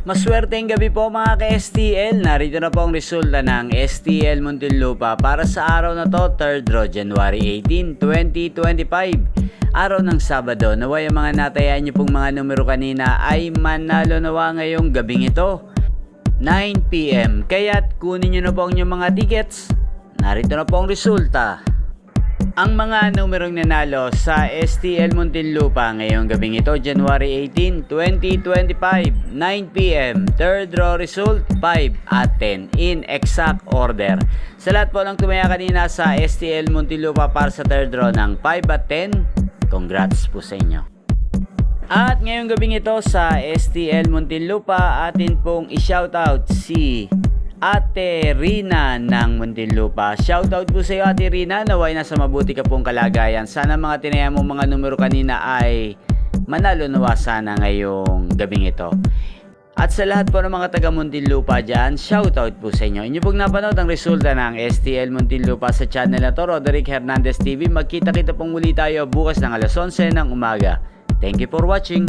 Maswerteng gabi po mga ka-STL. Narito na po ang resulta ng STL Muntinlupa para sa araw na to, 3rd draw, January 18, 2025. Araw ng Sabado. Naway ang mga natayaan niyo pong mga numero kanina ay manalo nawa ngayong gabing ito, 9 PM. Kaya't kunin niyo na po ang inyong mga tickets. Narito na po ang resulta. Ang mga numerong nanalo sa STL Muntinlupa ngayong gabing ito, January 18, 2025, 9 PM, 3rd draw result, 5 at 10 in exact order. Sa lahat po ng tumaya kanina sa STL Muntinlupa para sa 3rd draw ng 5 at 10, congrats po sa inyo. At ngayong gabing ito sa STL Muntinlupa, atin pong i-shoutout si Ate Rina ng Muntinlupa. Shoutout po sa iyo, Ate Rina. Naway nasa mabuti ka pong kalagayan. Sana mga tinaya mong mga numero kanina ay manalo nawa sana ngayong gabing ito. At sa lahat po ng mga taga Muntinlupa dyan, shoutout po sa inyo. Inyo pong napanood ang resulta ng STL Muntinlupa sa channel na to, Roderick Hernandez TV. Magkita-kita pong muli tayo bukas ng alas 11 ng umaga. Thank you for watching.